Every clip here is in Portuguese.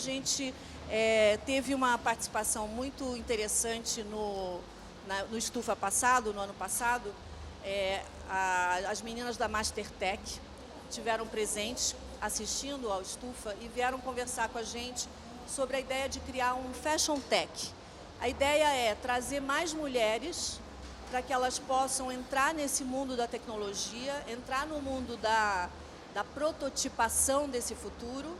gente teve uma participação muito interessante no Estufa passado, no ano passado. As meninas da Mastertech tiveram presentes assistindo ao Estufa e vieram conversar com a gente sobre a ideia de criar um Fashion Tech. A ideia é trazer mais mulheres para que elas possam entrar nesse mundo da tecnologia, entrar no mundo da prototipação desse futuro,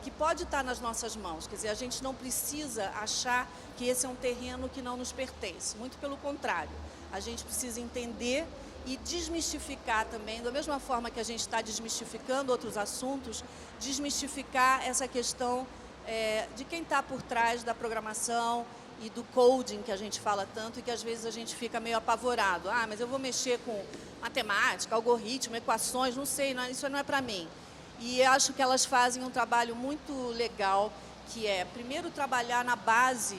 que pode estar nas nossas mãos. Quer dizer, a gente não precisa achar que esse é um terreno que não nos pertence. Muito pelo contrário. A gente precisa entender e desmistificar também, da mesma forma que a gente está desmistificando outros assuntos, desmistificar essa questão de quem está por trás da programação e do coding que a gente fala tanto e que às vezes a gente fica meio apavorado. Ah, mas eu vou mexer com matemática, algoritmo, equações, não sei, isso não é para mim. E acho que elas fazem um trabalho muito legal, que é, primeiro, trabalhar na base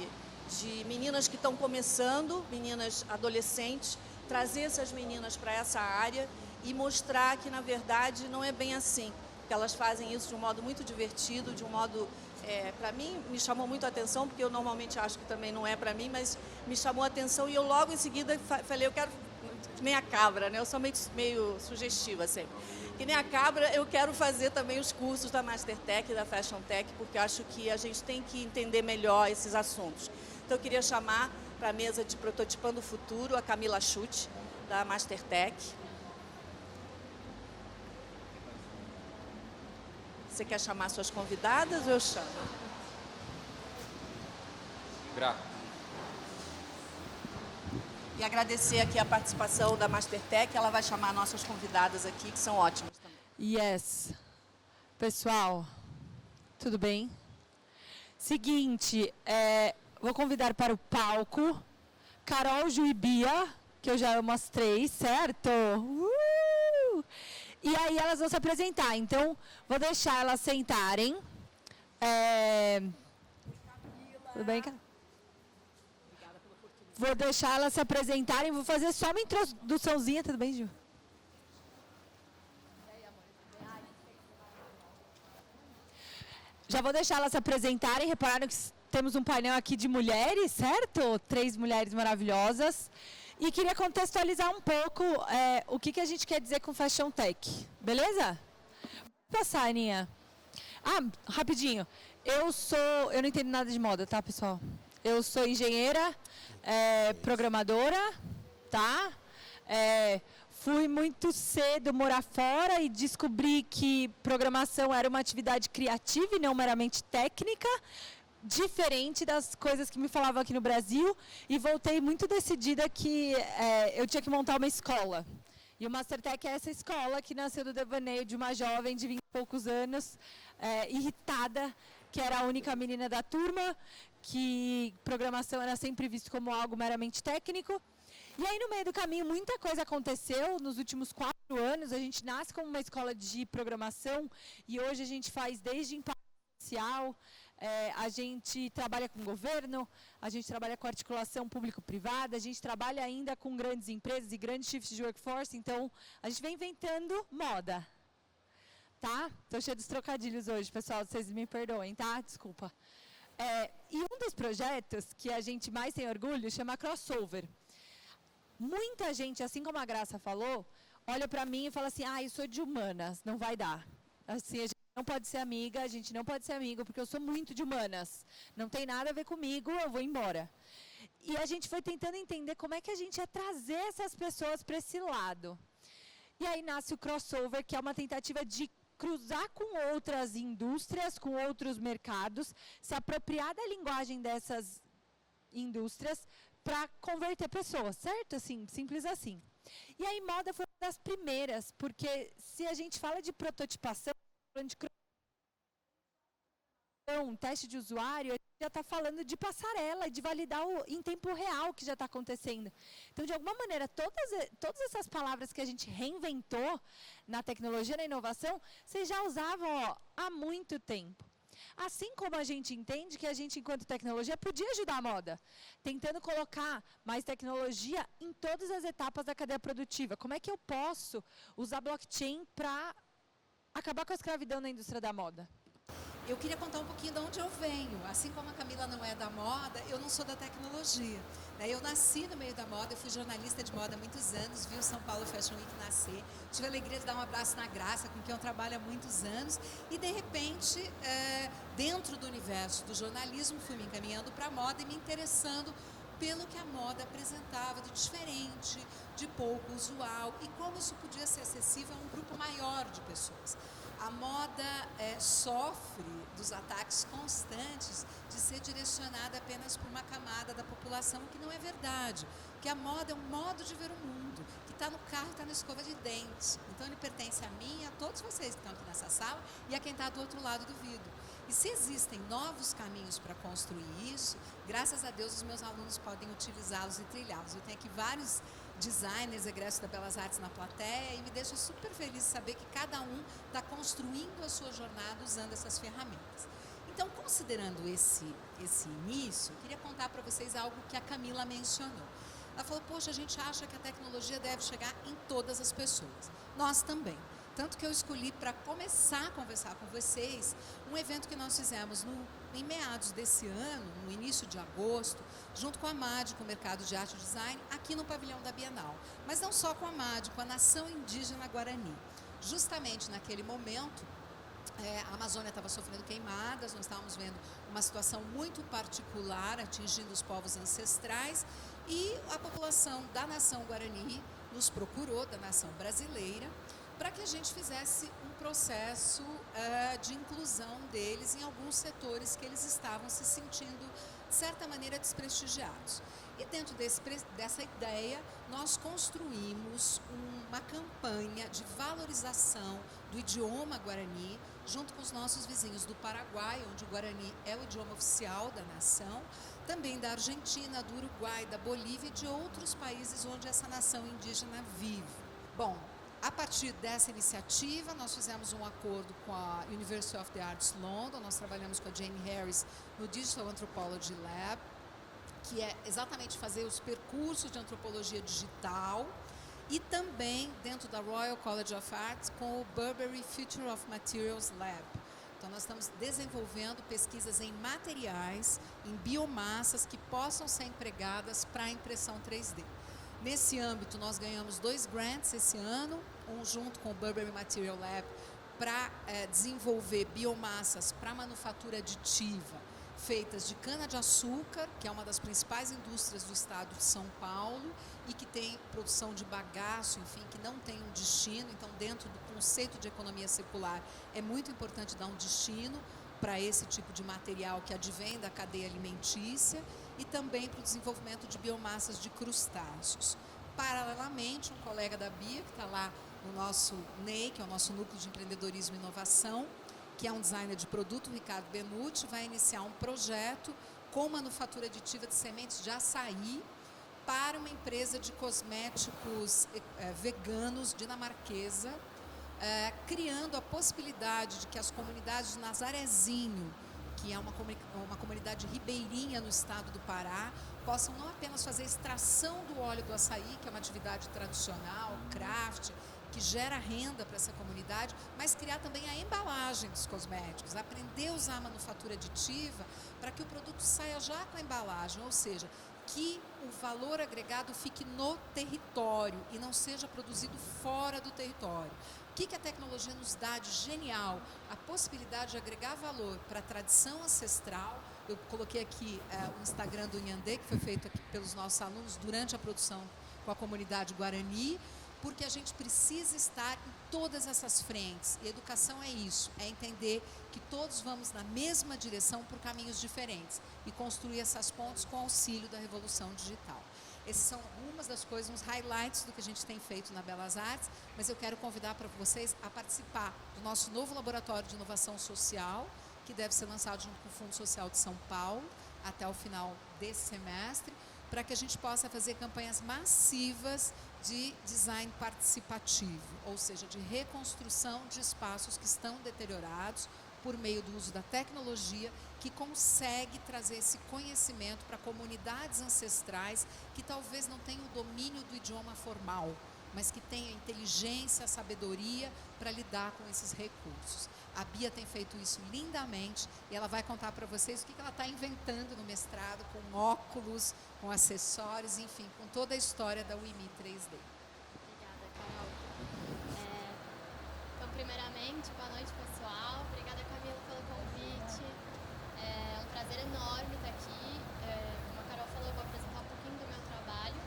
de meninas que estão começando, meninas adolescentes, trazer essas meninas para essa área e mostrar que, na verdade, não é bem assim. Que elas fazem isso de um modo muito divertido, de um modo... para mim, me chamou muito a atenção, porque eu normalmente acho que também não é para mim, mas me chamou a atenção e eu logo em seguida falei, eu quero... Que nem a cabra, né? Eu sou meio sugestiva sempre. Que nem a cabra, eu quero fazer também os cursos da Mastertech e da Fashion Tech, porque eu acho que a gente tem que entender melhor esses assuntos. Então, eu queria chamar para a mesa de Prototipando o Futuro a Camila Schutt, da Mastertech. Você quer chamar suas convidadas ou eu chamo? E agradecer aqui a participação da Mastertech, ela vai chamar nossas convidadas aqui, que são ótimas também. Yes. Pessoal, tudo bem? Seguinte, vou convidar para o palco Carol, Ju e Bia, que eu já amo as três, certo? E aí elas vão se apresentar, então vou deixar elas sentarem. Tudo bem, Carol? Vou deixar elas se apresentarem, vou fazer só uma introduçãozinha, tudo bem, Ju? Já vou deixar elas se apresentarem, repararam que temos um painel aqui de mulheres, certo? 3 mulheres maravilhosas. E queria contextualizar um pouco o que a gente quer dizer com Fashion Tech, beleza? Vou passar, Aninha. Rapidinho. Eu não entendo nada de moda, tá, pessoal? Eu sou engenheira, programadora, tá? Fui muito cedo morar fora e descobri que programação era uma atividade criativa e não meramente técnica, diferente das coisas que me falavam aqui no Brasil, e voltei muito decidida que eu tinha que montar uma escola. E o Mastertech é essa escola que nasceu do devaneio de uma jovem de 20 e poucos anos, irritada, que era a única menina da turma, que programação era sempre visto como algo meramente técnico. E aí, no meio do caminho, muita coisa aconteceu. Nos últimos 4 anos, a gente nasce como uma escola de programação e hoje a gente faz desde impacto social, a gente trabalha com governo, a gente trabalha com articulação público-privada, a gente trabalha ainda com grandes empresas e grandes shifts de workforce, então a gente vem inventando moda. Tá? Estou cheia dos trocadilhos hoje, pessoal, vocês me perdoem, tá? Desculpa. E um dos projetos que a gente mais tem orgulho chama Crossover. Muita gente, assim como a Graça falou, olha para mim e fala assim, eu sou de humanas, não vai dar. Assim, a gente não pode ser amiga, a gente não pode ser amigo, porque eu sou muito de humanas. Não tem nada a ver comigo, eu vou embora. E a gente foi tentando entender como é que a gente ia trazer essas pessoas para esse lado. E aí nasce o Crossover, que é uma tentativa de cruzar com outras indústrias, com outros mercados, se apropriar da linguagem dessas indústrias para converter pessoas, certo? Assim, simples assim. E aí moda foi uma das primeiras, porque se a gente fala de prototipação, de teste de usuário, a gente já está falando de passarela, de validar em tempo real o que já está acontecendo. Então, de alguma maneira, todas essas palavras que a gente reinventou na tecnologia, na inovação, vocês já usavam há muito tempo. Assim como a gente entende que a gente, enquanto tecnologia, podia ajudar a moda, tentando colocar mais tecnologia em todas as etapas da cadeia produtiva. Como é que eu posso usar blockchain para acabar com a escravidão na indústria da moda? eu queria contar um pouquinho de onde eu venho. Assim como a Camila não é da moda, eu não sou da tecnologia. Eu nasci no meio da moda, eu fui jornalista de moda há muitos anos, vi o São Paulo Fashion Week nascer, tive a alegria de dar um abraço na Graça, com quem eu trabalho há muitos anos, e de repente, dentro do universo do jornalismo, fui me encaminhando para a moda e me interessando pelo que a moda apresentava de diferente, de pouco usual, e como isso podia ser acessível a um grupo maior de pessoas. A moda sofre dos ataques constantes de ser direcionada apenas por uma camada da população, o que não é verdade. Que a moda é um modo de ver o mundo, que está no carro, está na escova de dentes. Então ele pertence a mim e a todos vocês que estão aqui nessa sala e a quem está do outro lado do vidro. E se existem novos caminhos para construir isso, graças a Deus os meus alunos podem utilizá-los e trilhá-los. Eu tenho aqui vários designers egressos da Belas Artes na plateia e me deixa super feliz saber que cada um está construindo a sua jornada usando essas ferramentas. Então, considerando esse início, eu queria contar para vocês algo que a Camila mencionou. Ela falou, poxa, a gente acha que a tecnologia deve chegar em todas as pessoas. Nós também. Tanto que eu escolhi para começar a conversar com vocês um evento que nós fizemos em meados desse ano, no início de agosto, junto com a MAD, com o Mercado de Arte e Design, aqui no pavilhão da Bienal. Mas não só com a MAD, com a Nação Indígena Guarani. Justamente naquele momento, a Amazônia estava sofrendo queimadas, nós estávamos vendo uma situação muito particular atingindo os povos ancestrais e a população da Nação Guarani nos procurou, da nação brasileira, para que a gente fizesse um processo de inclusão deles em alguns setores que eles estavam se sentindo, de certa maneira, desprestigiados. E dentro dessa ideia, nós construímos uma campanha de valorização do idioma guarani, junto com os nossos vizinhos do Paraguai, onde o guarani é o idioma oficial da nação, também da Argentina, do Uruguai, da Bolívia e de outros países onde essa nação indígena vive. Bom, a partir dessa iniciativa, nós fizemos um acordo com a University of the Arts London, nós trabalhamos com a Jane Harris no Digital Anthropology Lab, que é exatamente fazer os percursos de antropologia digital, e também dentro da Royal College of Arts com o Burberry Future of Materials Lab. Então nós estamos desenvolvendo pesquisas em materiais, em biomassas que possam ser empregadas para a impressão 3D. Nesse âmbito, nós ganhamos 2 grants esse ano, um junto com o Burberry Material Lab, para desenvolver biomassas para manufatura aditiva, feitas de cana-de-açúcar, que é uma das principais indústrias do estado de São Paulo, e que tem produção de bagaço, enfim, que não tem um destino. Então, dentro do conceito de economia circular, é muito importante dar um destino para esse tipo de material que advém da cadeia alimentícia e também para o desenvolvimento de biomassas de crustáceos. Paralelamente, um colega da Bia, que está lá no nosso NEI, que é o nosso Núcleo de Empreendedorismo e Inovação, que é um designer de produto, o Ricardo Benucci, vai iniciar um projeto com manufatura aditiva de sementes de açaí para uma empresa de cosméticos veganos dinamarquesa, criando a possibilidade de que as comunidades de Nazarezinho, que é uma comunidade ribeirinha no estado do Pará, possam não apenas fazer extração do óleo do açaí, que é uma atividade tradicional, craft, que gera renda para essa comunidade, mas criar também a embalagem dos cosméticos, aprender a usar a manufatura aditiva para que o produto saia já com a embalagem, ou seja, que o valor agregado fique no território e não seja produzido fora do território. O que a tecnologia nos dá de genial? A possibilidade de agregar valor para a tradição ancestral. Eu coloquei aqui o Instagram do Inhandê, que foi feito aqui pelos nossos alunos durante a produção com a comunidade Guarani, porque a gente precisa estar em todas essas frentes. E educação é isso, é entender que todos vamos na mesma direção por caminhos diferentes e construir essas pontes com auxílio da revolução digital. Essas são algumas das coisas, uns highlights do que a gente tem feito na Belas Artes, mas eu quero convidar para vocês a participar do nosso novo laboratório de inovação social, que deve ser lançado junto com o Fundo Social de São Paulo, até o final desse semestre, para que a gente possa fazer campanhas massivas de design participativo, ou seja, de reconstrução de espaços que estão deteriorados por meio do uso da tecnologia, que consegue trazer esse conhecimento para comunidades ancestrais que talvez não tenham o domínio do idioma formal, mas que tenha inteligência, sabedoria para lidar com esses recursos. A Bia tem feito isso lindamente e ela vai contar para vocês o que ela está inventando no mestrado, com óculos, com acessórios, enfim, com toda a história da UIMI 3D. Obrigada, Carol. Então, primeiramente, boa noite, pessoal. Obrigada, Camila, pelo convite. É um prazer enorme estar aqui. Como a Carol falou, eu vou apresentar um pouquinho do meu trabalho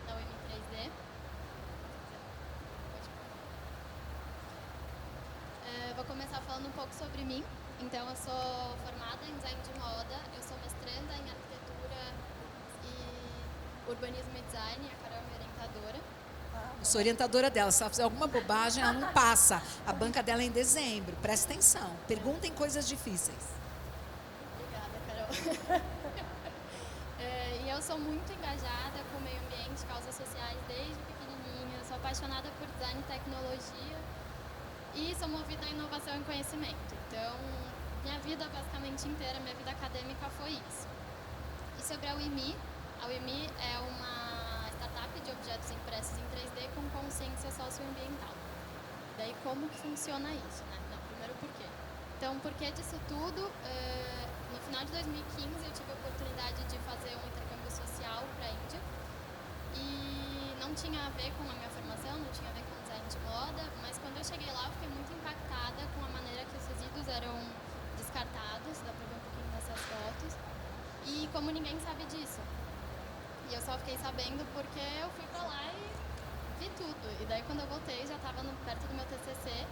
na UIMI 3D. Vou começar falando um pouco sobre mim. Então, eu sou formada em design de moda, eu sou mestranda em arquitetura e urbanismo e design, a Carol é minha orientadora. Eu sou orientadora dela, se ela fizer alguma bobagem, ela não passa. A banca dela é em dezembro, presta atenção, perguntem coisas difíceis. Obrigada, Carol. E eu sou muito engajada com o meio ambiente, causas sociais desde pequenininha, sou apaixonada por design e tecnologia. E sou movida à inovação e conhecimento. Então, minha vida basicamente inteira, minha vida acadêmica foi isso. E sobre a UIMI é uma startup de objetos impressos em 3D com consciência socioambiental. Daí, como que funciona isso, né? Não, primeiro, por quê? Então, por que disso tudo? No final de 2015, eu tive a oportunidade de fazer um intercâmbio social para a Índia. E não tinha a ver com a minha formação, não tinha a ver com design de moda, mas quando eu cheguei lá eu fiquei muito impactada com a maneira que os resíduos eram descartados, dá pra ver um pouquinho nessas fotos, e como ninguém sabe disso. E eu só fiquei sabendo porque eu fui pra lá e vi tudo. E daí quando eu voltei já estava perto do meu TCC,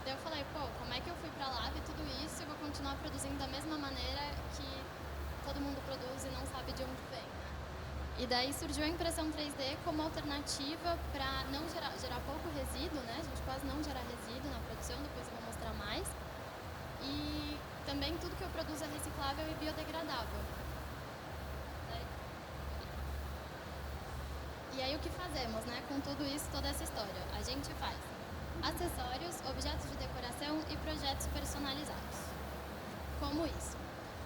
daí eu falei, pô, como é que eu fui pra lá, vi tudo isso e vou continuar produzindo da mesma maneira que todo mundo produz e não sabe de onde vem, né? E daí surgiu a impressão 3D como alternativa para não gerar pouco resíduo, né? A gente quase não gera resíduo na produção, depois eu vou mostrar mais. E também tudo que eu produzo é reciclável e biodegradável. E aí o que fazemos, né? Com tudo isso, toda essa história? A gente faz acessórios, objetos de decoração e projetos personalizados. Como isso?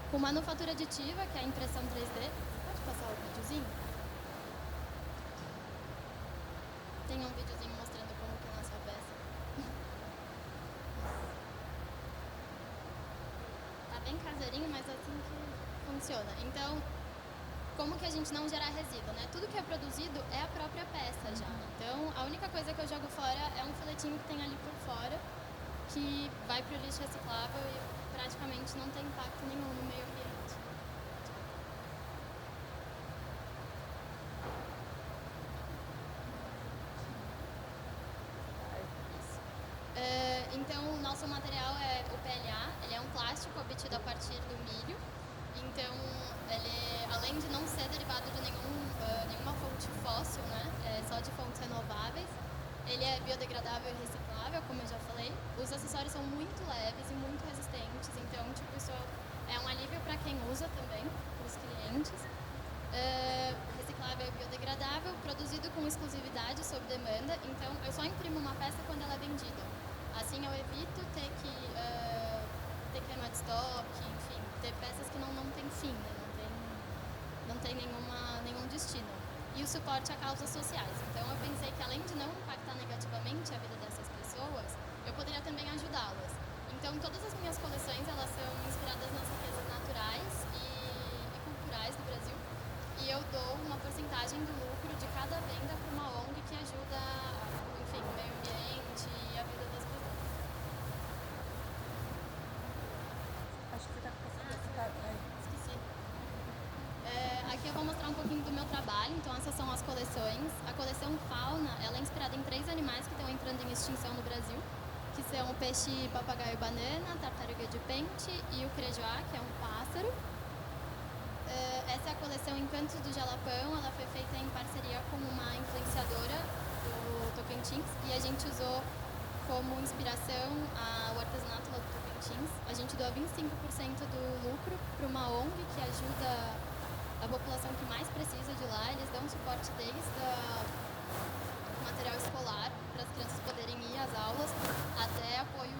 Com manufatura aditiva, que é a impressão 3D. Pode passar o videozinho? Tem um videozinho mostrando como que nasce a peça. Tá bem caseirinho, mas assim que funciona. Então, como que a gente não gerar resíduo, né? Tudo que é produzido é a própria peça já. Então, a única coisa que eu jogo fora é um filetinho que tem ali por fora, que vai pro lixo reciclável e praticamente não tem impacto nenhum no meio ambiente. Então, o nosso material é o PLA, ele é um plástico obtido a partir do milho. Então, ele, além de não ser derivado de nenhuma fonte fóssil, né, só de fontes renováveis, ele é biodegradável e reciclável, como eu já falei. Os acessórios são muito leves e muito resistentes, então, tipo, isso é um alívio para quem usa também, para os clientes. Reciclável e biodegradável, produzido com exclusividade sob demanda, então eu só imprimo uma peça quando ela é vendida. Assim eu evito ter queima de estoque, enfim, ter peças que não tem fim, né? não tem nenhum destino. E o suporte a causas sociais. Então eu pensei que além de não impactar negativamente a vida dessas pessoas, eu poderia também ajudá-las. Então todas as minhas coleções elas são inspiradas nas riquezas naturais e culturais do Brasil. E eu dou uma porcentagem do lucro de cada venda para uma ONG que ajuda, enfim, o meio ambiente e a vida das pessoas. Acho que você está Esqueci. Aqui eu vou mostrar um pouquinho do meu trabalho. Então essas são as coleções. A coleção Fauna, ela é inspirada em 3 animais que estão entrando em extinção no Brasil, que são o peixe papagaio banana, a tartaruga de pente e o crejoá, que é um pássaro. Essa é a coleção Encantos do Jalapão, ela foi feita em parceria com uma influenciadora do Tocantins e a gente usou como inspiração o artesanato lá do Tocantins. A gente doa 25% do lucro para uma ONG que ajuda a população que mais precisa de lá. Eles dão suporte desde material escolar para as crianças poderem ir às aulas, até apoio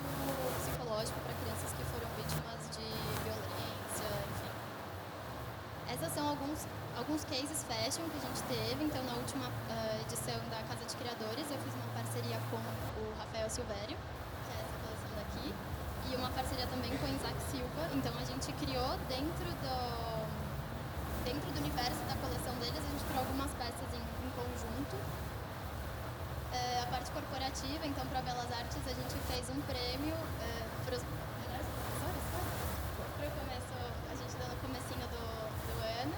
psicológico para crianças que foram vítimas de violência, enfim. Essa Esses são alguns cases fashion que a gente teve. Então, na última edição da Casa de Criadores, eu fiz uma parceria com o Rafael Silvério, que é essa coleção daqui, e uma parceria também com o Isaac Silva. Então, a gente criou dentro do universo da coleção deles, a gente criou algumas peças em conjunto. A parte corporativa, então, para Belas Artes, a gente fez um prêmio para os melhores professores, para o começo, a gente deu no comecinho do ano.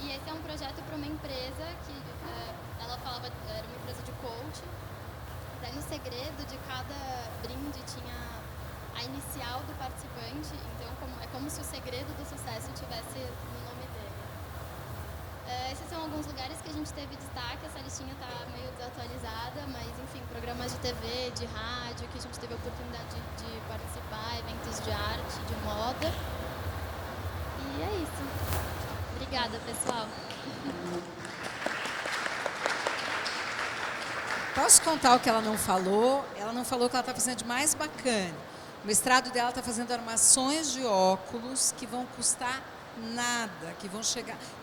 E esse é um projeto para uma empresa que ela falava, era uma empresa de coaching. Daí no segredo de cada brinde tinha a inicial do participante, então é como se o segredo do sucesso estivesse no nome dele. Esses são alguns lugares que a gente teve destaque, essa listinha está meio desatualizada, mas enfim, programas de TV, de rádio, que a gente teve a oportunidade de participar, eventos de arte, de moda. E é isso. Obrigada, pessoal. Posso contar o que ela não falou? Ela não falou o que ela está fazendo de mais bacana. O mestrado dela está fazendo armações de óculos que vão custar nada, que vão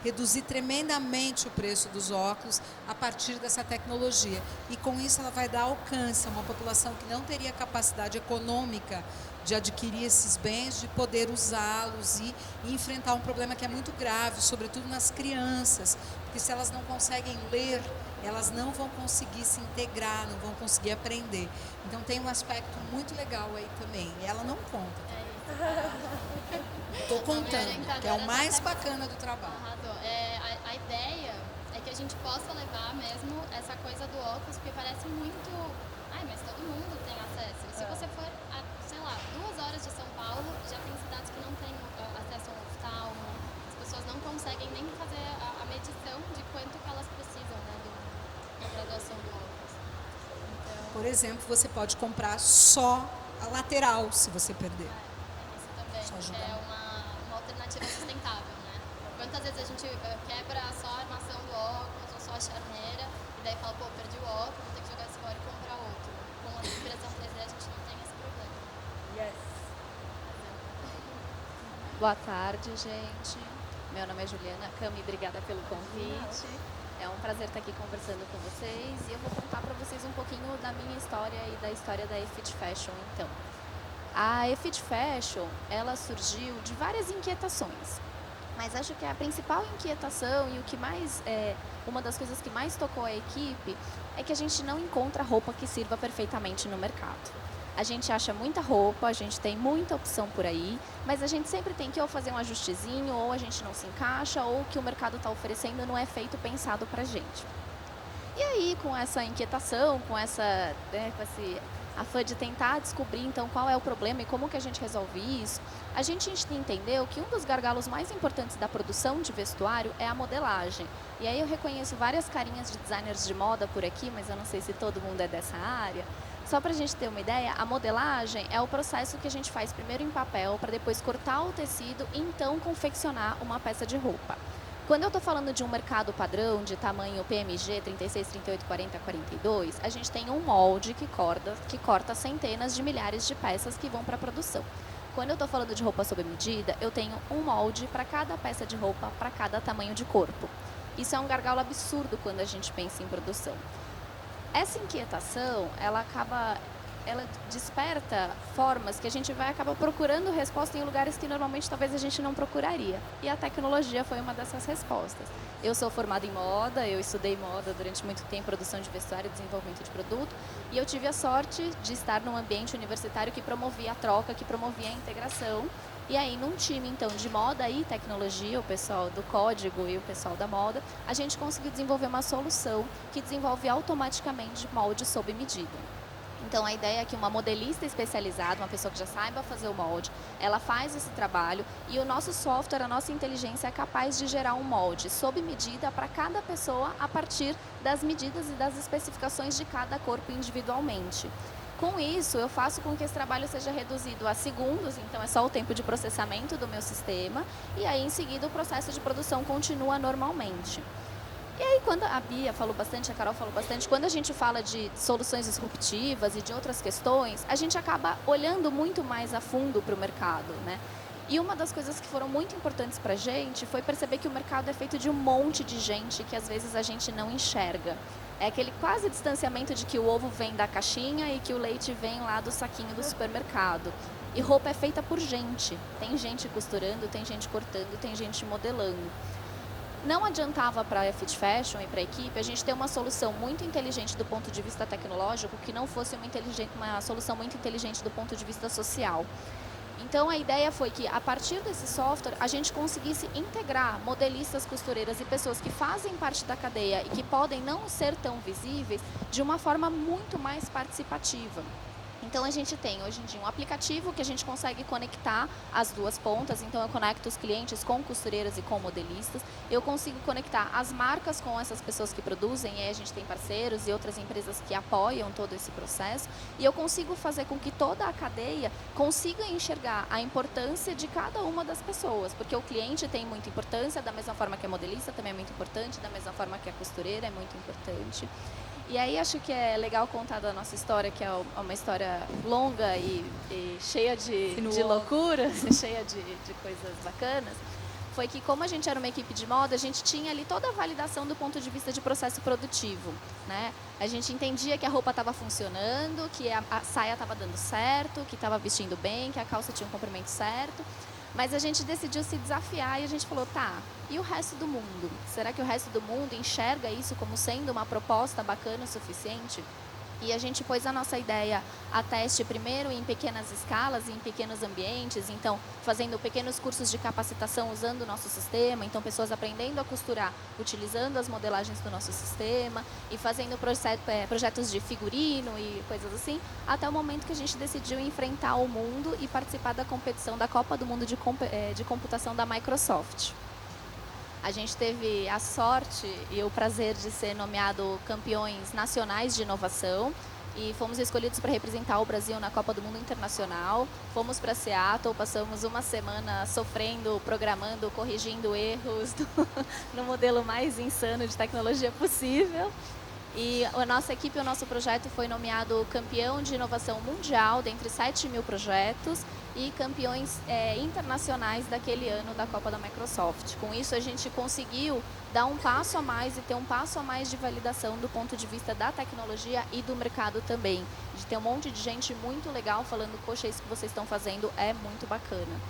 reduzir tremendamente o preço dos óculos a partir dessa tecnologia. E com isso ela vai dar alcance a uma população que não teria capacidade econômica de adquirir esses bens, de poder usá-los e enfrentar um problema que é muito grave, sobretudo nas crianças, porque se elas não conseguem ler, elas não vão conseguir se integrar, não vão conseguir aprender. Então tem um aspecto muito legal aí também, e ela não conta. Estou contando, que é o mais bacana do trabalho. A ideia é que a gente possa levar mesmo essa coisa do óculos, porque parece muito... Ai, mas todo mundo tem acesso. E se você for, sei lá, 2 horas de São Paulo, já tem cidades que não têm acesso ao oftalmo. As pessoas não conseguem nem fazer a medição de quanto que elas precisam, né, da graduação do óculos. Então, por exemplo, você pode comprar só a lateral, se você perder. Isso também é uma alternativa sustentável, né? Quantas vezes a gente quebra só a armação do óculos ou só a charneira e daí fala, pô, perdi o óculos, vou ter que jogar esse fora e comprar outro. Com a impressão 3D a gente não tem esse problema. Yes. Boa tarde, gente. Meu nome é Juliana Cami, obrigada pelo convite. É um prazer estar aqui conversando com vocês e eu vou contar para vocês um pouquinho da minha história e da história da eFit Fashion, então. A eFit Fashion, ela surgiu de várias inquietações, mas acho que a principal inquietação e o que mais, uma das coisas que mais tocou a equipe é que a gente não encontra roupa que sirva perfeitamente no mercado. A gente acha muita roupa, a gente tem muita opção por aí, mas a gente sempre tem que ou fazer um ajustezinho, ou a gente não se encaixa, ou o que o mercado está oferecendo não é feito pensado para a gente. E aí, com essa inquietação, com esse afã de tentar descobrir então qual é o problema e como que a gente resolve isso, a gente entendeu que um dos gargalos mais importantes da produção de vestuário é a modelagem. E aí eu reconheço várias carinhas de designers de moda por aqui, mas eu não sei se todo mundo é dessa área. Só para a gente ter uma ideia, a modelagem é o processo que a gente faz primeiro em papel, para depois cortar o tecido e então confeccionar uma peça de roupa. Quando eu estou falando de um mercado padrão, de tamanho PMG 36, 38, 40, 42, a gente tem um molde que corta centenas de milhares de peças que vão para a produção. Quando eu estou falando de roupa sob medida, eu tenho um molde para cada peça de roupa, para cada tamanho de corpo. Isso é um gargalo absurdo quando a gente pensa em produção. Essa inquietação, ela desperta formas que a gente vai acabar procurando resposta em lugares que normalmente talvez a gente não procuraria. E a tecnologia foi uma dessas respostas. Eu sou formada em moda, eu estudei moda durante muito tempo, produção de vestuário e desenvolvimento de produto, e eu tive a sorte de estar num ambiente universitário que promovia a troca, que promovia a integração. E aí, num time, então, de moda e tecnologia, o pessoal do código e o pessoal da moda, a gente conseguiu desenvolver uma solução que desenvolve automaticamente molde sob medida. Então, a ideia é que uma modelista especializada, uma pessoa que já saiba fazer o molde, ela faz esse trabalho e o nosso software, a nossa inteligência é capaz de gerar um molde sob medida para cada pessoa a partir das medidas e das especificações de cada corpo individualmente. Com isso, eu faço com que esse trabalho seja reduzido a segundos, então é só o tempo de processamento do meu sistema, e aí em seguida o processo de produção continua normalmente. E aí quando a Bia falou bastante, a Carol falou bastante, quando a gente fala de soluções disruptivas e de outras questões, a gente acaba olhando muito mais a fundo para o mercado, né? E uma das coisas que foram muito importantes para a gente foi perceber que o mercado é feito de um monte de gente que às vezes a gente não enxerga. É aquele quase distanciamento de que o ovo vem da caixinha e que o leite vem lá do saquinho do supermercado. E roupa é feita por gente. Tem gente costurando, tem gente cortando, tem gente modelando. Não adiantava para a Fit Fashion e para a equipe a gente ter uma solução muito inteligente do ponto de vista tecnológico que não fosse uma solução muito inteligente do ponto de vista social. Então a ideia foi que a partir desse software a gente conseguisse integrar modelistas, costureiras e pessoas que fazem parte da cadeia e que podem não ser tão visíveis de uma forma muito mais participativa. Então a gente tem hoje em dia um aplicativo que a gente consegue conectar as duas pontas, então eu conecto os clientes com costureiras e com modelistas, eu consigo conectar as marcas com essas pessoas que produzem, e aí a gente tem parceiros e outras empresas que apoiam todo esse processo, e eu consigo fazer com que toda a cadeia consiga enxergar a importância de cada uma das pessoas, porque o cliente tem muita importância, da mesma forma que a modelista também é muito importante, da mesma forma que a costureira é muito importante. E aí acho que é legal contar da nossa história, que é uma história longa e cheia de loucuras, cheia de coisas bacanas. Foi que como a gente era uma equipe de moda, a gente tinha ali toda a validação do ponto de vista de processo produtivo, né? A gente entendia que a roupa estava funcionando, que a saia estava dando certo, que estava vestindo bem, que a calça tinha um comprimento certo. Mas a gente decidiu se desafiar e a gente falou, tá, e o resto do mundo? Será que o resto do mundo enxerga isso como sendo uma proposta bacana o suficiente? E a gente pôs a nossa ideia a teste primeiro em pequenas escalas, em pequenos ambientes, então fazendo pequenos cursos de capacitação usando o nosso sistema, então pessoas aprendendo a costurar utilizando as modelagens do nosso sistema e fazendo projetos de figurino e coisas assim, até o momento que a gente decidiu enfrentar o mundo e participar da competição da Copa do Mundo de Computação da Microsoft. A gente teve a sorte e o prazer de ser nomeado campeões nacionais de inovação e fomos escolhidos para representar o Brasil na Copa do Mundo Internacional. Fomos para Seattle, passamos uma semana sofrendo, programando, corrigindo erros no modelo mais insano de tecnologia possível. E a nossa equipe, o nosso projeto foi nomeado campeão de inovação mundial dentre 7.000 projetos e campeões internacionais daquele ano da Copa da Microsoft. Com isso, a gente conseguiu dar um passo a mais e ter um passo a mais de validação do ponto de vista da tecnologia e do mercado também. De ter um monte de gente muito legal falando, poxa, isso que vocês estão fazendo é muito bacana.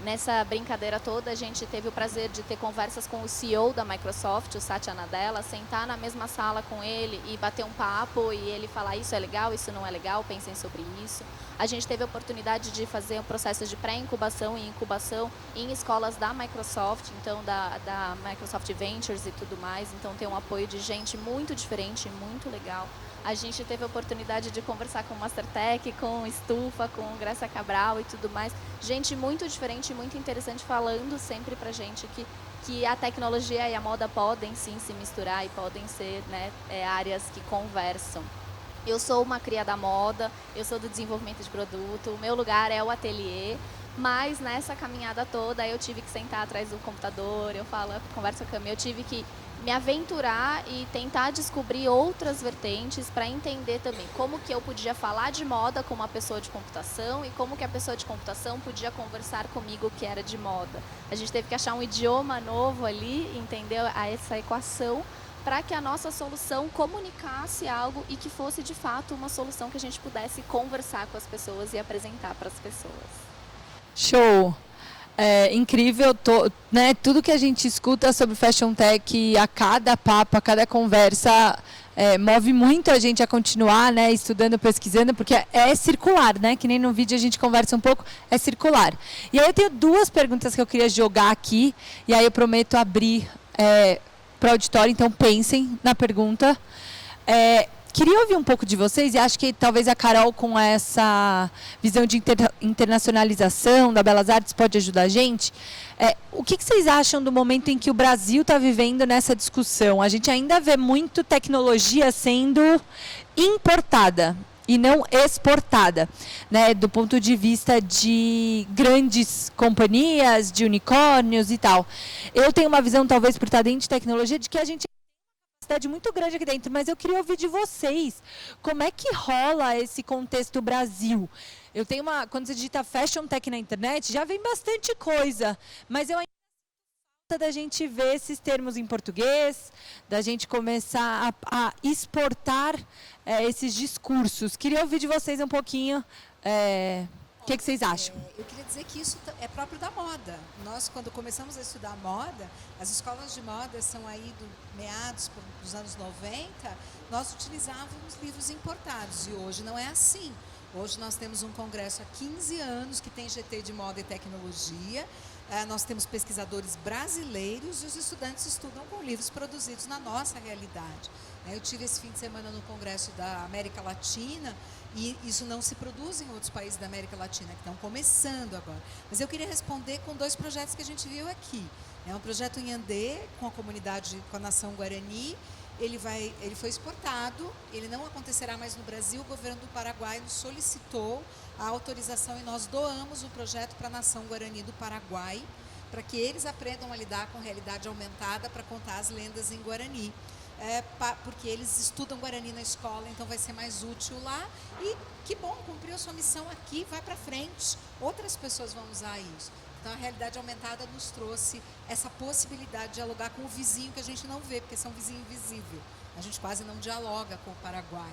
Nessa brincadeira toda, a gente teve o prazer de ter conversas com o CEO da Microsoft, o Satya Nadella, sentar na mesma sala com ele e bater um papo e ele falar isso é legal, isso não é legal, pensem sobre isso. A gente teve a oportunidade de fazer um processo de pré-incubação e incubação em escolas da Microsoft, então da Microsoft Ventures e tudo mais, então tem um apoio de gente muito diferente, muito legal. A gente teve a oportunidade de conversar com o Mastertech, com o Estufa, com o Graça Cabral e tudo mais. Gente muito diferente, muito interessante, falando sempre pra gente que a tecnologia e a moda podem sim se misturar e podem ser, né, áreas que conversam. Eu sou uma cria da moda, eu sou do desenvolvimento de produto, o meu lugar é o ateliê, mas nessa caminhada toda eu tive que sentar atrás do computador, converso com a Cami, eu tive que me aventurar e tentar descobrir outras vertentes para entender também como que eu podia falar de moda com uma pessoa de computação e como que a pessoa de computação podia conversar comigo que era de moda. A gente teve que achar um idioma novo ali, entender essa equação para que a nossa solução comunicasse algo e que fosse de fato uma solução que a gente pudesse conversar com as pessoas e apresentar para as pessoas. Show! É incrível, né, tudo que a gente escuta sobre Fashion Tech, a cada papo, a cada conversa, move muito a gente a continuar, né, estudando, pesquisando, porque é circular, né, que nem no vídeo a gente conversa um pouco, é circular. E aí eu tenho duas perguntas que eu queria jogar aqui, e aí eu prometo abrir para o auditório, então pensem na pergunta. Queria ouvir um pouco de vocês, e acho que talvez a Carol, com essa visão de internacionalização da Belas Artes, pode ajudar a gente. O que vocês acham do momento em que o Brasil está vivendo nessa discussão? A gente ainda vê muito tecnologia sendo importada e não exportada, né, do ponto de vista de grandes companhias, de unicórnios e tal. Eu tenho uma visão, talvez por estar dentro de tecnologia, de que a gente cidade muito grande aqui dentro, mas eu queria ouvir de vocês, como é que rola esse contexto Brasil? Eu tenho quando você digita Fashion Tech na internet, já vem bastante coisa, mas eu ainda da gente ver esses termos em português, da gente começar a exportar esses discursos. Queria ouvir de vocês um pouquinho, o que vocês acham? Eu queria dizer que isso é próprio da moda. Nós, quando começamos a estudar moda, as escolas de moda são aí do meados dos anos 90, nós utilizávamos livros importados, e hoje não é assim. Hoje nós temos um congresso há 15 anos que tem GT de moda e tecnologia. Nós temos pesquisadores brasileiros e os estudantes estudam com livros produzidos na nossa realidade. Eu tive esse fim de semana no Congresso da América Latina e isso não se produz em outros países da América Latina, que estão começando agora. Mas eu queria responder com 2 projetos que a gente viu aqui. É um projeto em Andê, com a comunidade, com a nação Guarani. Ele foi exportado, ele não acontecerá mais no Brasil. O governo do Paraguai nos solicitou a autorização e nós doamos o projeto para a nação Guarani do Paraguai, para que eles aprendam a lidar com realidade aumentada para contar as lendas em Guarani. Porque eles estudam Guarani na escola, então vai ser mais útil lá. E que bom, cumpriu a sua missão aqui, vai para frente. Outras pessoas vão usar isso. Então, a realidade aumentada nos trouxe essa possibilidade de dialogar com o vizinho que a gente não vê, porque são vizinho invisível. A gente quase não dialoga com o Paraguai.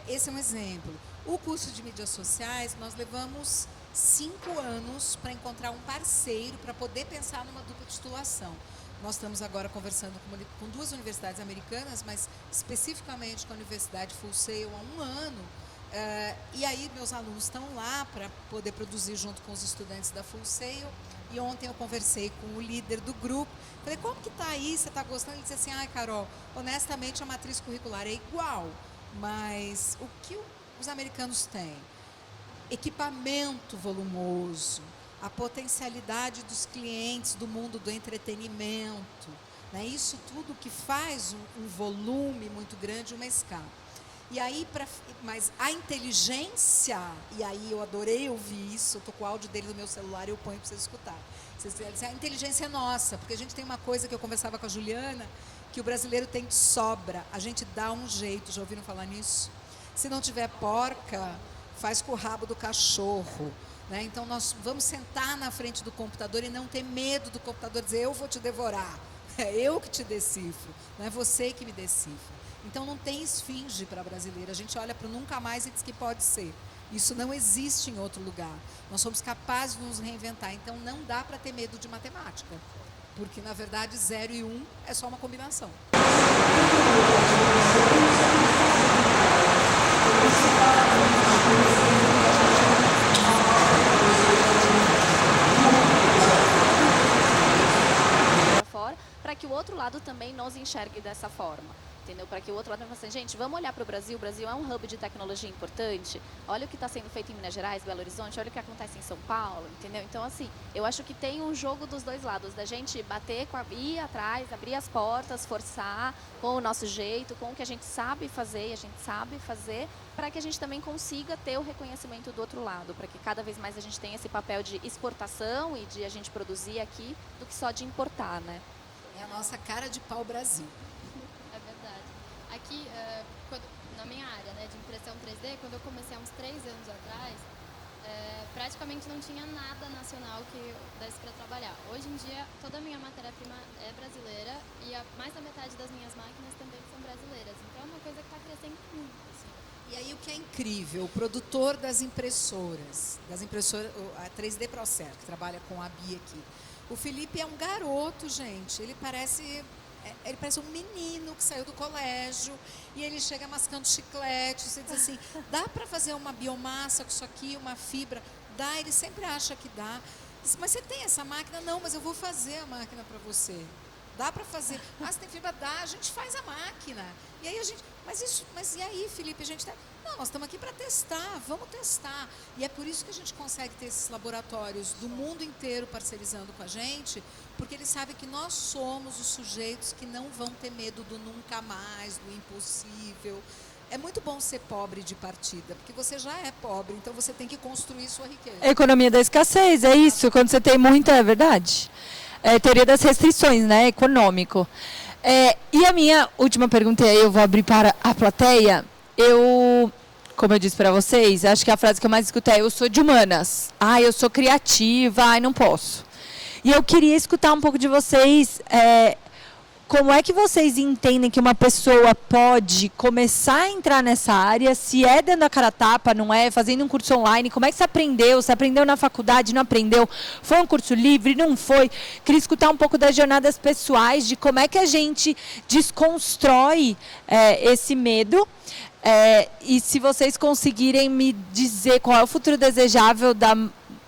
Esse é um exemplo. O curso de mídias sociais, nós levamos 5 anos para encontrar um parceiro para poder pensar numa dupla titulação. Nós estamos agora conversando com 2 universidades americanas, mas especificamente com a Universidade Full Sail há 1 ano. E aí meus alunos estão lá para poder produzir junto com os estudantes da Full Sail. E ontem eu conversei com o líder do grupo. Falei, como que está aí? Você está gostando? Ele disse assim, Carol, honestamente a matriz curricular é igual, mas o que os americanos têm? Equipamento volumoso, a potencialidade dos clientes do mundo do entretenimento, né? Isso tudo que faz um volume muito grande, uma escala. E aí, mas a inteligência, e aí eu adorei ouvir isso, eu estou com o áudio dele no meu celular e eu ponho para vocês escutarem. A inteligência é nossa, porque a gente tem uma coisa que eu conversava com a Juliana, que o brasileiro tem de sobra, a gente dá um jeito, já ouviram falar nisso? Se não tiver porca, faz com o rabo do cachorro. Né? Então, nós vamos sentar na frente do computador e não ter medo do computador dizer, eu vou te devorar, é eu que te decifro, não é você que me decifra. Então, não tem esfinge para brasileiro. A gente olha para o nunca mais e diz que pode ser. Isso não existe em outro lugar. Nós somos capazes de nos reinventar. Então, não dá para ter medo de matemática. Porque, na verdade, 0 e 1 é só uma combinação. Para que o outro lado também nos enxergue dessa forma. Entendeu? Para que o outro lado fale assim, gente, vamos olhar para o Brasil é um hub de tecnologia importante, olha o que está sendo feito em Minas Gerais, Belo Horizonte, olha o que acontece em São Paulo, entendeu? Então, assim, eu acho que tem um jogo dos 2 lados, da gente bater, ir atrás, abrir as portas, forçar com o nosso jeito, com o que a gente sabe fazer, para que a gente também consiga ter o reconhecimento do outro lado, para que cada vez mais a gente tenha esse papel de exportação e de a gente produzir aqui, do que só de importar, né? É a nossa cara de pau Brasil. Aqui, na minha área, né, de impressão 3D, quando eu comecei há uns 3 anos atrás, praticamente não tinha nada nacional que desse para trabalhar. Hoje em dia, toda a minha matéria-prima é brasileira e mais da metade das minhas máquinas também são brasileiras. Então, é uma coisa que está crescendo muito. Assim. E aí, o que é incrível, o produtor das impressoras, a 3D Procer, que trabalha com a Bia aqui, o Felipe é um garoto, gente, ele parece um menino que saiu do colégio e ele chega mascando chiclete. Você diz assim, dá para fazer uma biomassa com isso aqui, uma fibra? Dá, ele sempre acha que dá. Diz, mas você tem essa máquina? Não, mas eu vou fazer a máquina para você. Dá para fazer. Ah, você tem fibra? Dá, a gente faz a máquina. E aí a gente, mas e aí, Felipe? A gente tá, não, nós estamos aqui para testar, vamos testar. E é por isso que a gente consegue ter esses laboratórios do mundo inteiro parcerizando com a gente, porque eles sabem que nós somos os sujeitos que não vão ter medo do nunca mais, do impossível. É muito bom ser pobre de partida, porque você já é pobre, então você tem que construir sua riqueza. A economia da escassez, é isso. Quando você tem muita, é verdade. É a teoria das restrições, né? Econômico. E a minha última pergunta, e aí eu vou abrir para a plateia. Como eu disse para vocês, acho que a frase que eu mais escuto é: eu sou de humanas. Eu sou criativa, não posso. E eu queria escutar um pouco de vocês, como é que vocês entendem que uma pessoa pode começar a entrar nessa área, se é dando a cara a tapa, não é, fazendo um curso online, como é que você aprendeu? Você aprendeu na faculdade, não aprendeu? Foi um curso livre, não foi? Queria escutar um pouco das jornadas pessoais, de como é que a gente desconstrói esse medo. E se vocês conseguirem me dizer qual é o futuro desejável da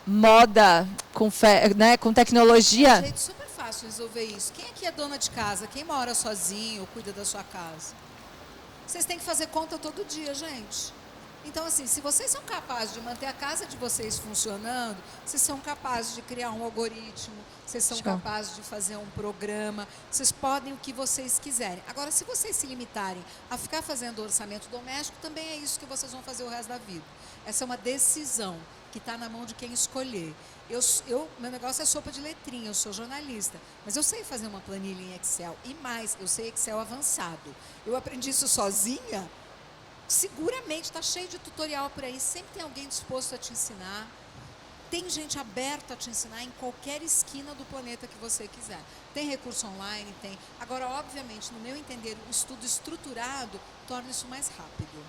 moda com tecnologia. É um jeito super fácil resolver isso. Quem aqui é dona de casa? Quem mora sozinho ou cuida da sua casa? Vocês têm que fazer conta todo dia, gente. Então, assim, se vocês são capazes de manter a casa de vocês funcionando, vocês são capazes de criar um algoritmo, vocês são capazes de fazer um programa, vocês podem o que vocês quiserem. Agora, se vocês se limitarem a ficar fazendo orçamento doméstico, também é isso que vocês vão fazer o resto da vida. Essa é uma decisão que está na mão de quem escolher. Meu negócio é sopa de letrinha, eu sou jornalista, mas eu sei fazer uma planilha em Excel, e mais, eu sei Excel avançado. Eu aprendi isso sozinha. Seguramente está cheio de tutorial por aí, sempre tem alguém disposto a te ensinar. Tem gente aberta a te ensinar em qualquer esquina do planeta que você quiser. Tem recurso online, tem. Agora, obviamente, no meu entender, o estudo estruturado torna isso mais rápido.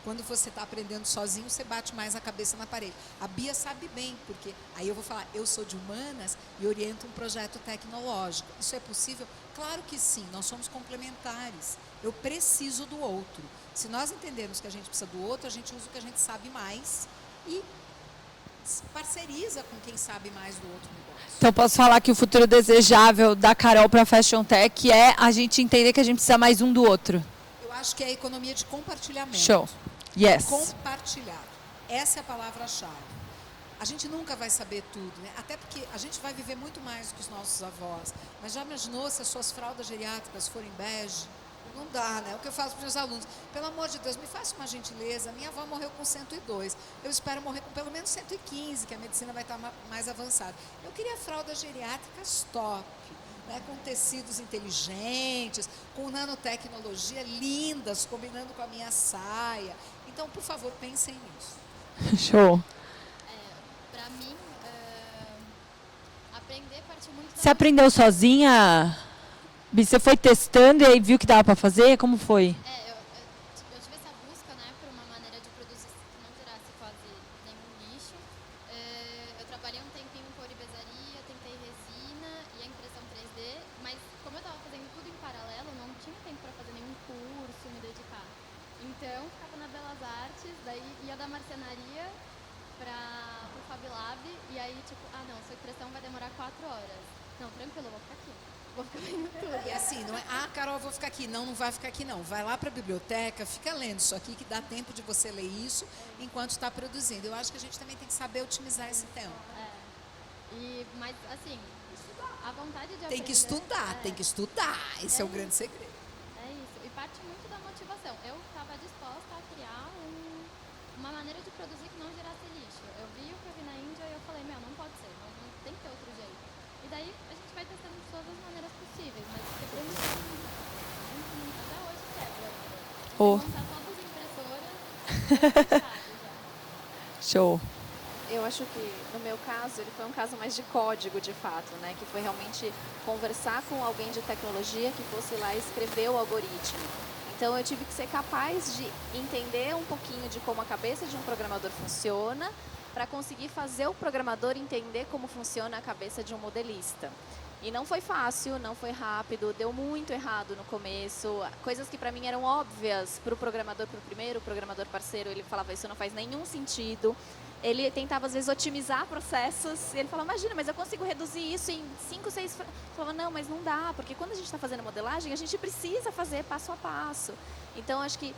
Quando você está aprendendo sozinho, você bate mais a cabeça na parede. A Bia sabe bem, porque aí eu vou falar, eu sou de humanas e oriento um projeto tecnológico. Isso é possível? Claro que sim, nós somos complementares. Eu preciso do outro. Se nós entendermos que a gente precisa do outro, a gente usa o que a gente sabe mais e parceriza com quem sabe mais do outro negócio. Então, posso falar que o futuro desejável da Carol para a Fashion Tech é a gente entender que a gente precisa mais um do outro. Eu acho que é a economia de compartilhamento. Show. Yes. Compartilhar. Essa é a palavra-chave. A gente nunca vai saber tudo, né? Até porque a gente vai viver muito mais do que os nossos avós. Mas já imaginou se as suas fraldas geriátricas forem bege? Não dá, né? O que eu faço para os meus alunos? Pelo amor de Deus, me faça uma gentileza. Minha avó morreu com 102. Eu espero morrer com pelo menos 115, que a medicina vai estar mais avançada. Eu queria fraldas geriátricas top, né? Com tecidos inteligentes, com nanotecnologia lindas, combinando com a minha saia. Então, por favor, pensem nisso. Show. Para mim, aprender partiu muito da... Você aprendeu sozinha? Bi, você foi testando e aí viu que dava para fazer? Como foi? Eu tive essa busca, né, por uma maneira de produzir que não gerasse quase nenhum lixo. Eu trabalhei um tempinho em couribezaria, tentei resina e a impressão 3D, mas como eu estava fazendo tudo em paralelo, não tinha tempo para fazer nenhum curso, me dedicar. Então, ficava na Belas Artes, daí ia da marcenaria para o Fab Lab, e aí tipo, não, sua impressão vai demorar 4 horas. Não, tranquilo, eu vou ficar aqui. Vou ficar vendo tudo. E assim, não é, Carol, eu vou ficar aqui. Não, não vai ficar aqui não. Vai lá para a biblioteca, fica lendo isso aqui, que dá tempo de você ler isso enquanto está produzindo. Eu acho que a gente também tem que saber otimizar esse tempo. Mas, assim, a vontade de aprender... Tem que estudar. Esse é o grande segredo. É isso. E parte muito da motivação. Eu estava disposta a criar uma maneira de produzir que não gerasse lixo. Eu vi o que eu vi na Índia e eu falei, não pode ser. Não tem que ter outro jeito. E daí a gente vai testando de todas as maneiras possíveis, mas quebrando até hoje quebra. Montar todas as impressoras já. Show. Eu acho que, no meu caso, ele foi um caso mais de código, de fato, né? Que foi realmente conversar com alguém de tecnologia que fosse lá escrever o algoritmo. Então, eu tive que ser capaz de entender um pouquinho de como a cabeça de um programador funciona, para conseguir fazer o programador entender como funciona a cabeça de um modelista. E não foi fácil, não foi rápido, deu muito errado no começo. Coisas que para mim eram óbvias para o programador, para o primeiro programador parceiro, ele falava, isso não faz nenhum sentido. Ele tentava, às vezes, otimizar processos. E ele falava, imagina, mas eu consigo reduzir isso em 5, 6... Eu falava, não, mas não dá, porque quando a gente está fazendo modelagem, a gente precisa fazer passo a passo. Então, acho que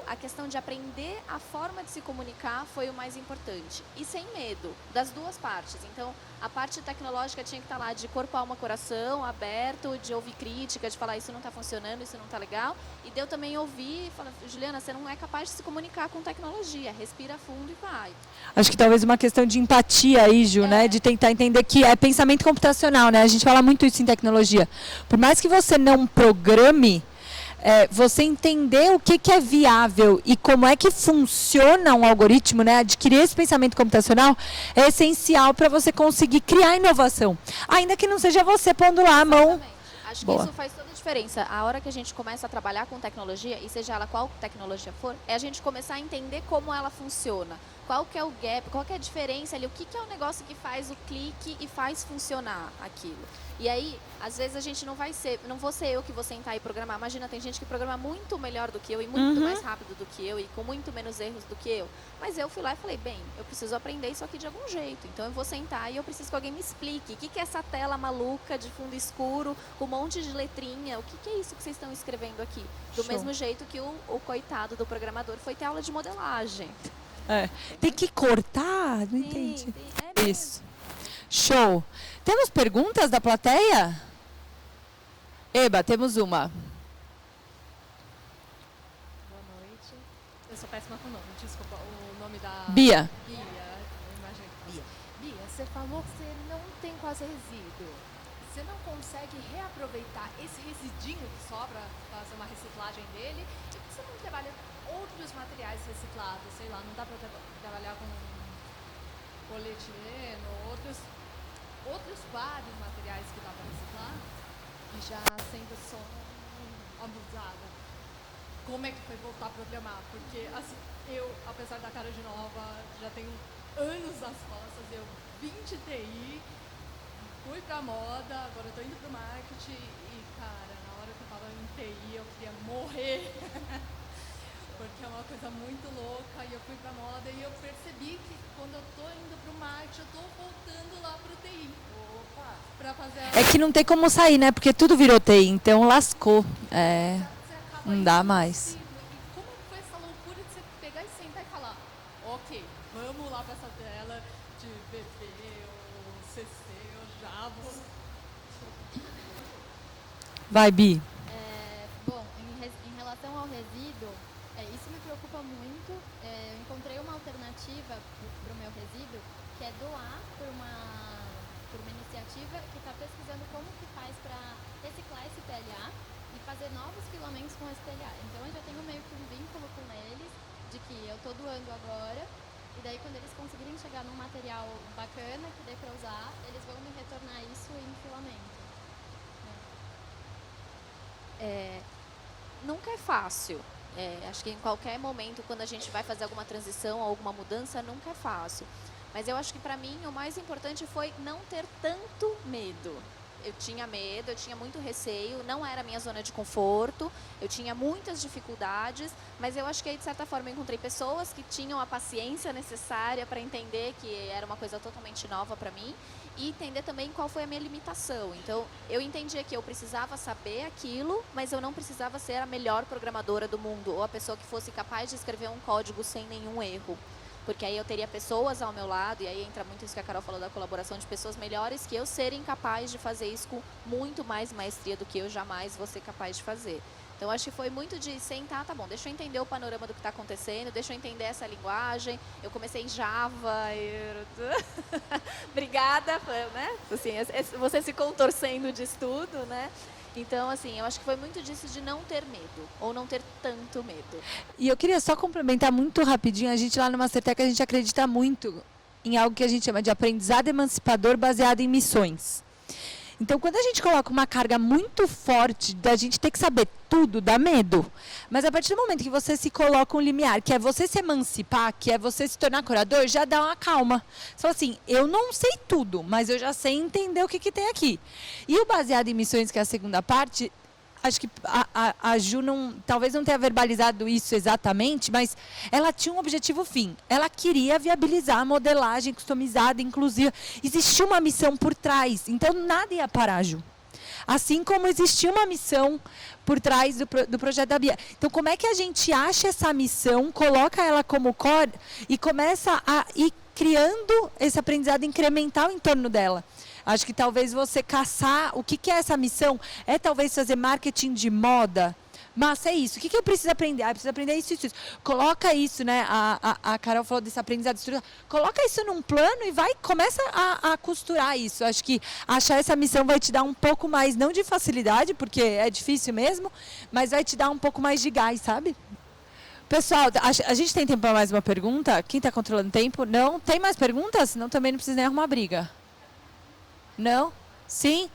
a questão de aprender a forma de se comunicar foi o mais importante. E sem medo, das duas partes. Então, a parte tecnológica tinha que estar lá de corpo, alma, coração, aberto, de ouvir crítica, de falar isso não está funcionando, isso não está legal. E de eu também ouvir e falar, Juliana, você não é capaz de se comunicar com tecnologia, respira fundo e vai. Acho que talvez uma questão de empatia aí, Ju, né? De tentar entender que é pensamento computacional, né? A gente fala muito isso em tecnologia. Por mais que você não programe, você entender o que é viável e como é que funciona um algoritmo, né? Adquirir esse pensamento computacional é essencial para você conseguir criar inovação. Ainda que não seja você pondo lá a mão. Exatamente. Acho que isso faz toda a diferença. A hora que a gente começa a trabalhar com tecnologia, e seja ela qual tecnologia for, é a gente começar a entender como ela funciona. Qual que é o gap, qual que é a diferença ali, o que é o negócio que faz o clique e faz funcionar aquilo. E aí, às vezes a gente não vou ser eu que vou sentar e programar. Imagina, tem gente que programa muito melhor do que eu e muito mais rápido do que eu e com muito menos erros do que eu. Mas eu fui lá e falei, bem, eu preciso aprender isso aqui de algum jeito. Então eu vou sentar e eu preciso que alguém me explique. O que é essa tela maluca de fundo escuro, com um monte de letrinha? O que é isso que vocês estão escrevendo aqui? Do mesmo jeito que o coitado do programador foi ter aula de modelagem. Tem que cortar? Não entendi. Mesmo. Isso. Show. Temos perguntas da plateia? Eba, temos uma. Boa noite. Eu sou péssima com o nome, desculpa. O nome da... Bia. Bia, eu imagino que Bia. Bia, você falou que você não tem quase resíduo. Você não consegue reaproveitar esse residinho que sobra, fazer uma reciclagem dele? E por que você não trabalha outros materiais reciclados? Sei lá, não dá para trabalhar com polietileno, outros vários materiais que dá para reciclar e já sendo só abusada. Como é que foi voltar a programar? Porque assim, eu, apesar da cara de nova, já tenho anos nas costas, eu vim de TI, fui pra moda, agora eu tô indo pro marketing e, cara, na hora que eu tava em TI eu queria morrer. Porque é uma coisa muito louca e eu fui pra moda e eu percebi que quando eu tô indo pro marketing, eu tô voltando lá pro TI. Pra fazer É que não tem como sair, né? Porque tudo virou TI, então lascou. Não dá mais. E como foi essa loucura de você pegar e sentar e falar, ok, vamos lá pra essa tela de VB ou CC ou Java. Vai, Bi. Bom, em relação ao resíduo, isso me preocupa muito. Eu encontrei uma alternativa para o meu resíduo, que é doar por uma iniciativa que está pesquisando como que faz para reciclar esse PLA e fazer novos filamentos com esse PLA. Então eu já tenho meio que um vínculo com eles, de que eu estou doando agora, e daí quando eles conseguirem chegar num material bacana que dê para usar, eles vão me retornar isso em filamento. Nunca é fácil. Acho que em qualquer momento, quando a gente vai fazer alguma transição, alguma mudança, nunca é fácil. Mas eu acho que para mim o mais importante foi não ter tanto medo. Eu tinha medo, eu tinha muito receio, não era a minha zona de conforto, eu tinha muitas dificuldades, mas eu acho que aí, de certa forma, eu encontrei pessoas que tinham a paciência necessária para entender que era uma coisa totalmente nova para mim e entender também qual foi a minha limitação. Então, eu entendia que eu precisava saber aquilo, mas eu não precisava ser a melhor programadora do mundo ou a pessoa que fosse capaz de escrever um código sem nenhum erro. Porque aí eu teria pessoas ao meu lado, e aí entra muito isso que a Carol falou da colaboração de pessoas melhores que eu serem capazes de fazer isso com muito mais maestria do que eu jamais vou ser capaz de fazer. Então, acho que foi muito de sentar, tá bom, deixa eu entender o panorama do que está acontecendo, deixa eu entender essa linguagem. Eu comecei em Java. Obrigada, né? Assim, você se contorcendo de estudo, né? Então, assim, eu acho que foi muito disso de não ter medo, ou não ter tanto medo. E eu queria só complementar muito rapidinho, a gente lá no Mastertech, a gente acredita muito em algo que a gente chama de aprendizado emancipador baseado em missões. Então, quando a gente coloca uma carga muito forte da gente ter que saber tudo, dá medo. Mas a partir do momento que você se coloca um limiar, que é você se emancipar, que é você se tornar curador, já dá uma calma. Você fala assim, eu não sei tudo, mas eu já sei entender o que tem aqui. E o baseado em missões, que é a segunda parte, acho que a Ju talvez não tenha verbalizado isso exatamente, mas ela tinha um objetivo fim. Ela queria viabilizar a modelagem customizada, inclusiva. Existia uma missão por trás, então nada ia parar a Ju. Assim como existia uma missão por trás do projeto da Bia. Então, como é que a gente acha essa missão, coloca ela como core e começa a ir criando esse aprendizado incremental em torno dela? Acho que talvez você caçar o que é essa missão, é talvez fazer marketing de moda. Mas é isso. O que eu preciso aprender? Eu preciso aprender isso. Coloca isso, né? A Carol falou desse aprendizado estrutural. Coloca isso num plano e começa a costurar isso. Acho que achar essa missão vai te dar um pouco mais, não de facilidade, porque é difícil mesmo, mas vai te dar um pouco mais de gás, sabe? Pessoal, a gente tem tempo para mais uma pergunta? Quem está controlando o tempo? Não? Tem mais perguntas? Senão também não precisa nem arrumar briga. Não? Sim?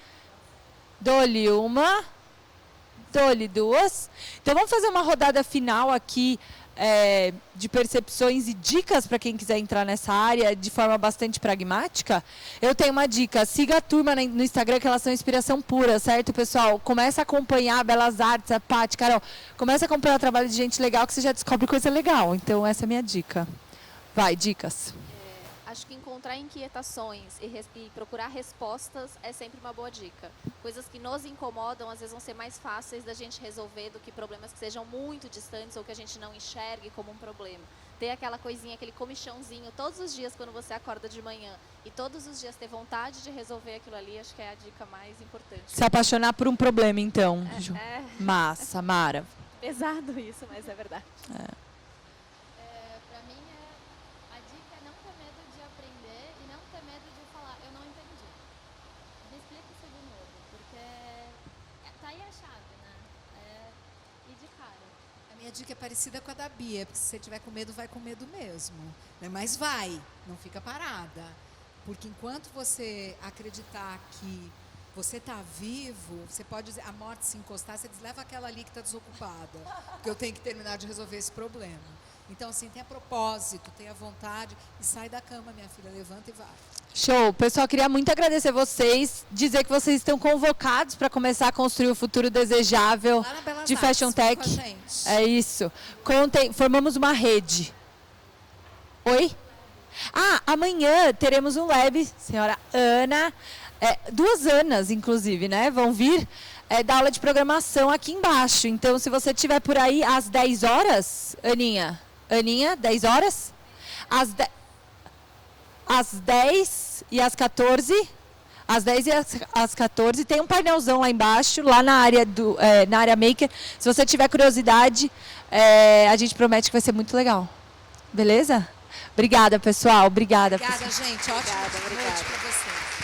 Dou-lhe uma. Dou-lhe duas. Então, vamos fazer uma rodada final aqui de percepções e dicas para quem quiser entrar nessa área de forma bastante pragmática. Eu tenho uma dica. Siga a turma no Instagram, que elas são inspiração pura, certo, pessoal? Começa a acompanhar a Belas Artes, a Paty, Carol. Começa a acompanhar o trabalho de gente legal, que você já descobre coisa legal. Então, essa é a minha dica. Vai, dicas. Acho que encontrar inquietações e procurar respostas é sempre uma boa dica. Coisas que nos incomodam, às vezes, vão ser mais fáceis da gente resolver do que problemas que sejam muito distantes ou que a gente não enxergue como um problema. Ter aquela coisinha, aquele comichãozinho todos os dias quando você acorda de manhã e todos os dias ter vontade de resolver aquilo ali, acho que é a dica mais importante. Se apaixonar por um problema, então. Massa, Mara. Pesado isso, mas é verdade. Para mim, a dica é não ter medo de aprender e não ter medo de falar, eu não entendi. Me explica isso de novo, porque tá aí a chave, né? E de cara. A minha dica é parecida com a da Bia, porque se você tiver com medo, vai com medo mesmo. Né? Mas vai, não fica parada. Porque enquanto você acreditar que você está vivo, você pode dizer, a morte se encostar, você diz, leva aquela ali que está desocupada, porque eu tenho que terminar de resolver esse problema. Então, assim, tenha propósito, tenha vontade e sai da cama, minha filha, levanta e vai. Show! Pessoal, queria muito agradecer vocês, dizer que vocês estão convocados para começar a construir o futuro desejável de Fashion Tech. É isso. Formamos uma rede. Oi? Amanhã teremos um web, senhora Ana, 2 Anas, inclusive, né? Vão vir dar aula de programação aqui embaixo. Então, se você estiver por aí às 10 horas, Aninha, 10 horas? Às 10 e às 14, às 10 e às 14, tem um painelzão lá embaixo, lá na área, na área Maker. Se você tiver curiosidade, a gente promete que vai ser muito legal. Beleza? Obrigada, pessoal. Obrigada, gente. Ótima noite para vocês.